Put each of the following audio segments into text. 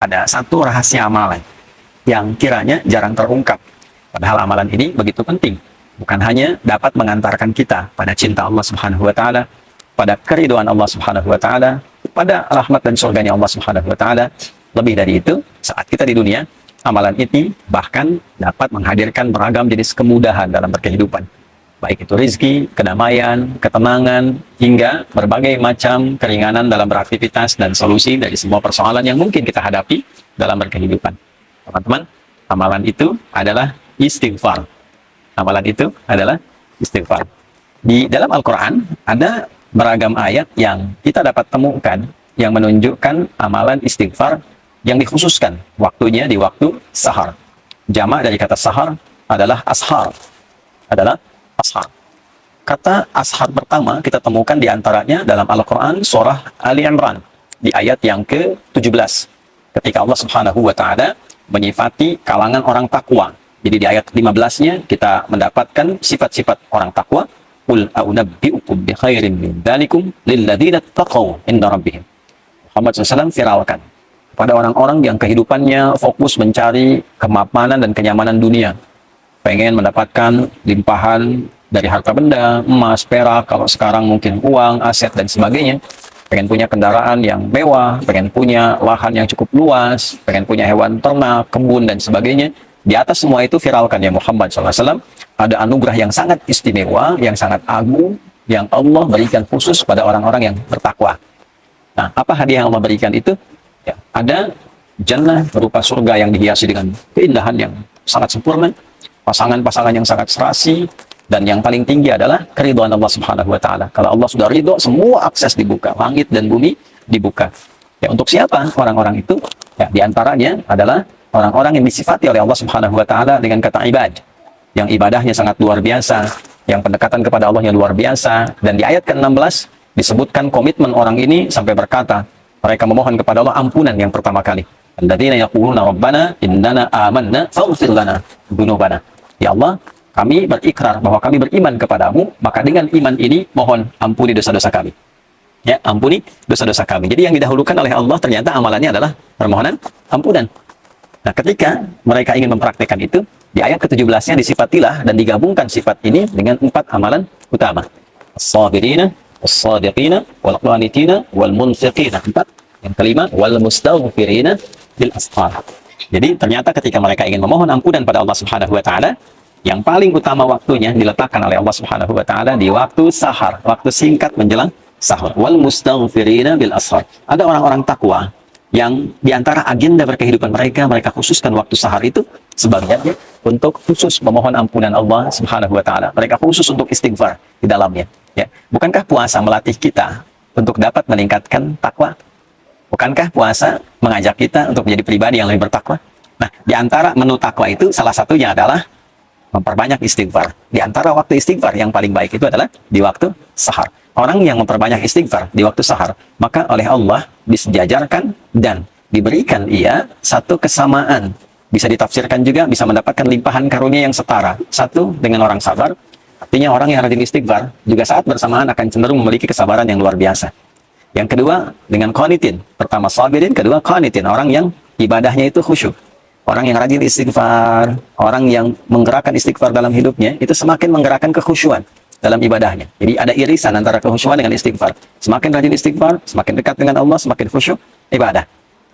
ada satu rahasia amalan yang kiranya jarang terungkap. Padahal amalan ini begitu penting. Bukan hanya dapat mengantarkan kita pada cinta Allah Subhanahu wa taala, pada keriduan Allah Subhanahu wa taala, pada rahmat dan surganya Allah Subhanahu wa taala. Lebih dari itu, saat kita di dunia, amalan ini bahkan dapat menghadirkan beragam jenis kemudahan dalam berkehidupan. Baik itu rizki, kedamaian, ketenangan, hingga berbagai macam keringanan dalam beraktivitas dan solusi dari semua persoalan yang mungkin kita hadapi dalam berkehidupan. Teman-teman, amalan itu adalah istighfar. Amalan itu adalah istighfar. Di dalam Al-Quran ada beragam ayat yang kita dapat temukan yang menunjukkan amalan istighfar yang dikhususkan waktunya di waktu sahar. Jamak dari kata sahar adalah ashar. Ashar. Kata ashar pertama kita temukan diantaranya dalam Al-Quran surah Ali Imran di ayat yang ke-17 ketika Allah Subhanahu wa ta'ala menyifati kalangan orang takwa. Jadi di ayat 15-nya kita mendapatkan sifat-sifat orang takwa. Qul a'unabbi'ukum bi khairin min dzalikum lil ladzina taqaw inda rabbihim. Muhammad SAW viralkan pada orang-orang yang kehidupannya fokus mencari kemapanan dan kenyamanan dunia. Pengen mendapatkan limpahan dari harta benda, emas, perak, kalau sekarang mungkin uang, aset, dan sebagainya. Pengen punya kendaraan yang mewah, pengen punya lahan yang cukup luas, pengen punya hewan ternak, kebun, dan sebagainya. Di atas semua itu viralkan ya Muhammad SAW, ada anugerah yang sangat istimewa, yang sangat agung, yang Allah berikan khusus pada orang-orang yang bertakwa. Nah, apa hadiah yang Allah berikan itu? Ya, ada jannah berupa surga yang dihiasi dengan keindahan yang sangat sempurna, pasangan-pasangan yang sangat serasi, dan yang paling tinggi adalah keridhaan Allah Subhanahu wa taala. Kalau Allah sudah ridho, semua akses dibuka, langit dan bumi dibuka. Ya, untuk siapa orang-orang itu? Ya, diantaranya adalah orang-orang yang disifati oleh Allah Subhanahu wa taala dengan kata ibad, yang ibadahnya sangat luar biasa, yang pendekatan kepada Allah yang luar biasa. Dan di ayat ke-16 disebutkan komitmen orang ini sampai berkata, mereka memohon kepada Allah ampunan yang pertama kali. Alladzina yaquluna rabbana innana amanna faghfir lana dzunubana. Ya Allah, kami berikrar bahwa kami beriman kepadamu, maka dengan iman ini mohon ampuni dosa-dosa kami. Ya, ampuni dosa-dosa kami. Jadi yang didahulukan oleh Allah ternyata amalannya adalah permohonan ampunan. Nah, ketika mereka ingin mempraktekkan itu, di ayat ke-17-nya disifatilah dan digabungkan sifat ini dengan 4 amalan utama. As-sabirina, as-sadiqina, wal-qanitina, wal-munfiqina. 4. Yang kelima, wal-mustaghfirina bil ashar. Jadi ternyata ketika mereka ingin memohon ampunan pada Allah Subhanahu wa taala, yang paling utama waktunya diletakkan oleh Allah Subhanahu wa taala di waktu sahar, waktu singkat menjelang sahur. Wal mustaghfirina bil ashar. Ada orang-orang takwa yang diantara agenda berkehidupan mereka, mereka khususkan waktu sahar itu sebagiannya untuk khusus memohon ampunan Allah Subhanahu wa taala. Mereka khusus untuk istighfar di dalamnya, ya. Bukankah puasa melatih kita untuk dapat meningkatkan takwa? Bukankah puasa mengajak kita untuk menjadi pribadi yang lebih bertakwa? Nah, di antara menu takwa itu salah satunya adalah memperbanyak istighfar. Di antara waktu istighfar yang paling baik itu adalah di waktu sahar. Orang yang memperbanyak istighfar di waktu sahar, maka oleh Allah disejajarkan dan diberikan ia satu kesamaan. Bisa ditafsirkan juga, bisa mendapatkan limpahan karunia yang setara. Satu, dengan orang sabar. Artinya orang yang rajin istighfar juga saat bersamaan akan cenderung memiliki kesabaran yang luar biasa. Yang kedua, dengan qanitin. Pertama sabirin, kedua qanitin. Orang yang ibadahnya itu khusyuk. Orang yang rajin istighfar, orang yang menggerakkan istighfar dalam hidupnya, itu semakin menggerakkan kekhusyuan dalam ibadahnya. Jadi ada irisan antara kekhusyuan dengan istighfar. Semakin rajin istighfar, semakin dekat dengan Allah, semakin khusyuk ibadah.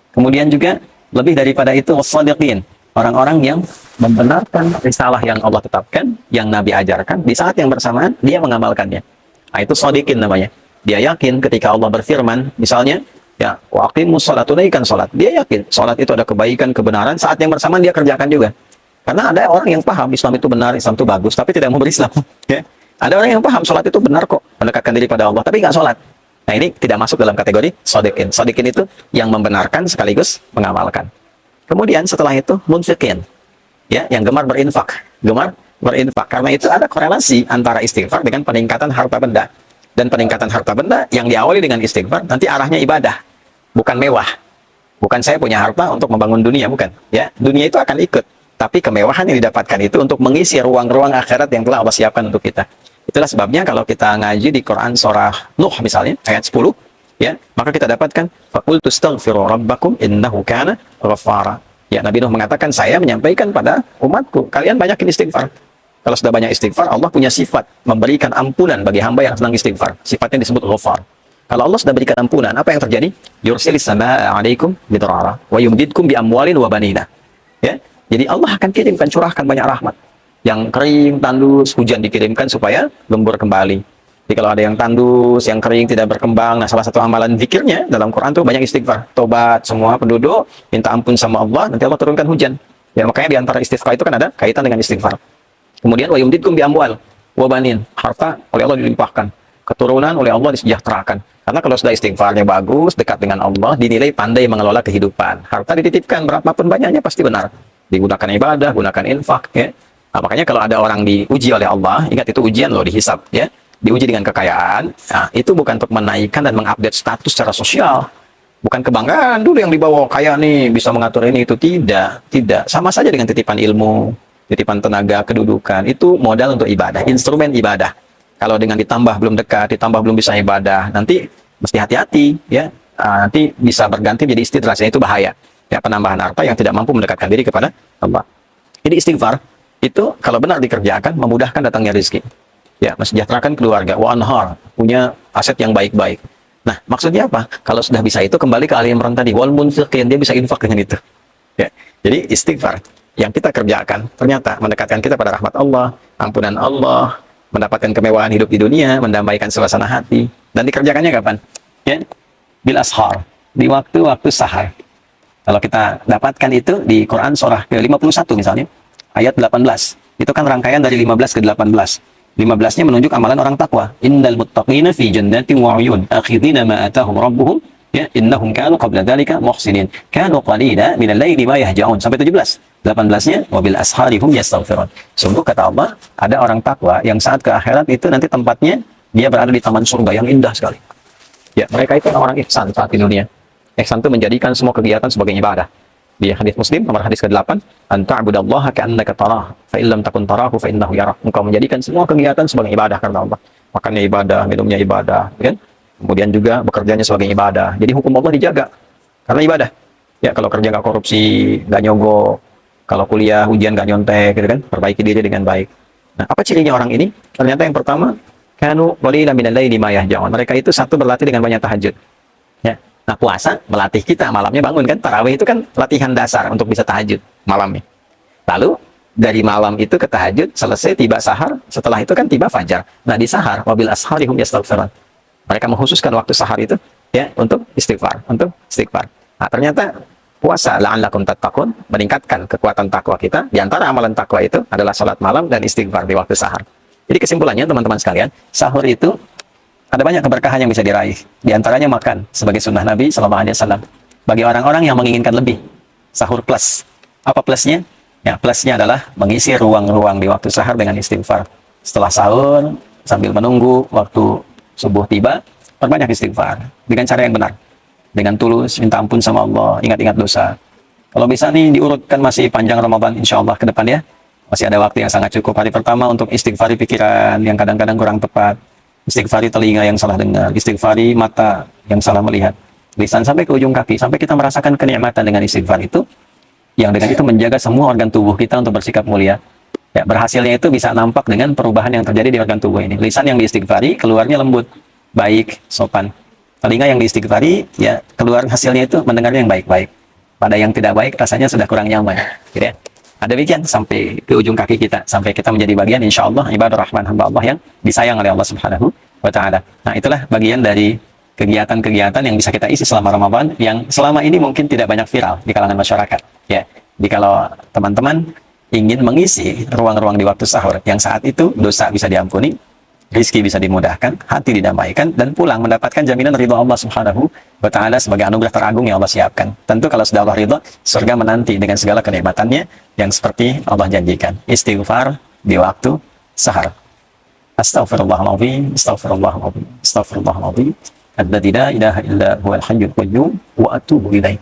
Kemudian juga lebih daripada itu, was-shadiqin. Orang-orang yang membenarkan risalah yang Allah tetapkan, yang Nabi ajarkan, di saat yang bersamaan dia mengamalkannya. Nah, itu shadiqin namanya. Dia yakin ketika Allah berfirman, misalnya, ya, waqimus sholat, tunaikan sholat. Dia yakin sholat itu ada kebaikan, kebenaran. Saat yang bersamaan dia kerjakan juga. Karena ada orang yang paham Islam itu benar, Islam itu bagus, tapi tidak mau berislam. Ya. Ada orang yang paham sholat itu benar kok, mendekatkan diri pada Allah, tapi nggak sholat. Nah, ini tidak masuk dalam kategori shadiqin. Shadiqin itu yang membenarkan sekaligus mengamalkan. Kemudian setelah itu munfiqin, ya, yang gemar berinfak, karena itu ada korelasi antara istighfar dengan peningkatan harta benda. Dan peningkatan harta benda yang diawali dengan istighfar nanti arahnya ibadah, bukan mewah. Bukan saya punya harta untuk membangun dunia, bukan. Ya, dunia itu akan ikut, tapi kemewahan yang didapatkan itu untuk mengisi ruang-ruang akhirat yang telah Allah siapkan untuk kita. Itulah sebabnya kalau kita ngaji di Quran surah Nuh misalnya ayat 10, Ya, maka kita dapatkan faqultu astaghfiru rabbakum innahu kana ghaffara. Ya, Nabi Nuh mengatakan, saya menyampaikan pada umatku, kalian banyakin istighfar. Kalau sudah banyak istighfar, Allah punya sifat memberikan ampunan bagi hamba yang senang istighfar. Sifatnya disebut ghafar. Kalau Allah sudah berikan ampunan, apa yang terjadi? Yursilis samaa'a 'alaikum bidrara wa yumdidkum bi amwalin wa banina. Ya. Jadi Allah akan kirimkan, curahkan banyak rahmat. Yang kering, tandus, hujan dikirimkan supaya gembur kembali. Jadi kalau ada yang tandus, yang kering, tidak berkembang, nah salah satu amalan zikirnya dalam Quran tuh banyak istighfar. Tobat semua penduduk, minta ampun sama Allah, nanti Allah turunkan hujan. Ya, makanya di antara istighfar itu kan ada kaitan dengan istighfar. Kemudian wa yumdidkum bi amwal wa banin, harta oleh Allah dilimpahkan, keturunan oleh Allah disejahterakan. Karena kalau sudah istighfarnya bagus, dekat dengan Allah, dinilai pandai mengelola kehidupan. Harta dititipkan berapapun banyaknya pasti benar. Digunakan ibadah, gunakan infak, ya. Nah, makanya kalau ada orang diuji oleh Allah, ingat itu ujian loh, dihisab, ya. Diuji dengan kekayaan, nah, itu bukan untuk menaikkan dan mengupdate status secara sosial. Bukan kebanggaan dulu yang dibawa, kaya nih, bisa mengatur ini, itu. Tidak. Sama saja dengan titipan ilmu, titipan tenaga, kedudukan, itu modal untuk ibadah, instrumen ibadah. Kalau dengan ditambah belum dekat, ditambah belum bisa ibadah, nanti mesti hati-hati, ya. Nanti bisa berganti menjadi istidraj, itu bahaya. Ya, penambahan harta yang tidak mampu mendekatkan diri kepada Allah. Jadi istighfar itu kalau benar dikerjakan memudahkan datangnya rezeki. Ya, mensejahterakan keluarga, wa anhar, punya aset yang baik-baik. Nah, maksudnya apa? Kalau sudah bisa itu kembali ke Ali Imran tadi, wal munfiqin, dia bisa infak dengan itu. Ya. Jadi istighfar yang kita kerjakan ternyata mendekatkan kita pada rahmat Allah, ampunan Allah, mendapatkan kemewahan hidup di dunia, mendamaikan suasana hati. Dan dikerjakannya kapan? Ya, bil ashar, di waktu-waktu sahar. Kalau kita dapatkan itu di Quran surah ke-51 misalnya, ayat 18. Itu kan rangkaian dari 15 ke 18. 15-nya menunjuk amalan orang takwa. Innal muttaqina fi jannatin wa 'uyun, akhidina ma atahum rabbuhum, ya, innahum kanu qabla dzalika muhsinin. Kanu qalila minal laili ma yahja'un. Sampai 17. 18-nya wabil asharihum yastaghfirun. Sungguh kata Allah, ada orang takwa yang saat ke akhirat itu nanti tempatnya dia berada di taman surga yang indah sekali. Ya, mereka itu orang ihsan saat di dunia. Ihsan itu menjadikan semua kegiatan sebagai ibadah. Di hadis Muslim nomor hadis ke-8, anta'budallaha ka'annaka tarah, fa illam takun tarahu fa innahu yarah. Engkau menjadikan semua kegiatan sebagai ibadah karena Allah. Makannya ibadah, minumnya ibadah, kan? Kemudian juga bekerjanya sebagai ibadah. Jadi hukum Allah dijaga karena ibadah. Ya, kalau kerja nggak korupsi, nggak nyogok, kalau kuliah ujian nggak nyontek, gitu kan? Perbaiki diri dengan baik. Nah, apa cirinya orang ini? Ternyata yang pertama, kanu qalilan minal laili ma yahja'un. Mereka itu satu berlatih dengan banyak tahajud. Ya. Nah, puasa melatih kita malamnya bangun kan, tarawih itu kan latihan dasar untuk bisa tahajud malamnya. Lalu dari malam itu ke tahajud, selesai tiba sahar, setelah itu kan tiba fajar. Nah, di sahar wabil asharihum yastaghfirun. Mereka mengkhususkan waktu sahar itu ya untuk istighfar, Nah, ternyata puasa la'allakum tattaqun meningkatkan kekuatan takwa kita. Di antara amalan takwa itu adalah salat malam dan istighfar di waktu sahar. Jadi kesimpulannya teman-teman sekalian, sahur itu ada banyak keberkahan yang bisa diraih. Di antaranya makan sebagai sunnah Nabi SAW. Bagi orang-orang yang menginginkan lebih, sahur plus. Apa plusnya? Ya, plusnya adalah mengisi ruang-ruang di waktu sahur dengan istighfar. Setelah sahur, sambil menunggu waktu subuh tiba, perbanyak istighfar dengan cara yang benar. Dengan tulus, minta ampun sama Allah, ingat-ingat dosa. Kalau bisa nih diurutkan masih panjang Ramadan insya Allah ke depan ya. Masih ada waktu yang sangat cukup. Hari pertama untuk istighfari pikiran yang kadang-kadang kurang tepat. Istighfari telinga yang salah dengar, istighfari mata yang salah melihat, lisan sampai ke ujung kaki, sampai kita merasakan kenikmatan dengan istighfar itu, yang dengan itu menjaga semua organ tubuh kita untuk bersikap mulia. Ya, berhasilnya itu bisa nampak dengan perubahan yang terjadi di organ tubuh ini. Lisan yang diistighfari, keluarnya lembut, baik, sopan. Telinga yang diistighfari, ya keluar hasilnya itu mendengarnya yang baik-baik. Pada yang tidak baik, rasanya sudah kurang nyaman. Gitu ya. Ada demikian sampai ke ujung kaki kita, sampai kita menjadi bagian insya Allah ibadah rahman hamba Allah yang disayang oleh Allah Subhanahu wa Ta'ala. Nah, itulah bagian dari kegiatan-kegiatan yang bisa kita isi selama Ramadan yang selama ini mungkin tidak banyak viral di kalangan masyarakat. Ya, jadi kalau teman-teman ingin mengisi ruang-ruang di waktu sahur yang saat itu dosa bisa diampuni, rezeki bisa dimudahkan, hati didamaikan, dan pulang mendapatkan jaminan ridha Allah Subhanahu wa Ta'ala sebagai anugerah teragung yang Allah siapkan. Tentu kalau sudah Allah ridha, surga menanti dengan segala kenikmatannya yang seperti Allah janjikan. Istighfar di waktu sahar. Astaghfirullahaladzim, astaghfirullahaladzim, astaghfirullahaladzim, alladzi la ilaha illa huwal hayyul qayyum wa atubu ilaih.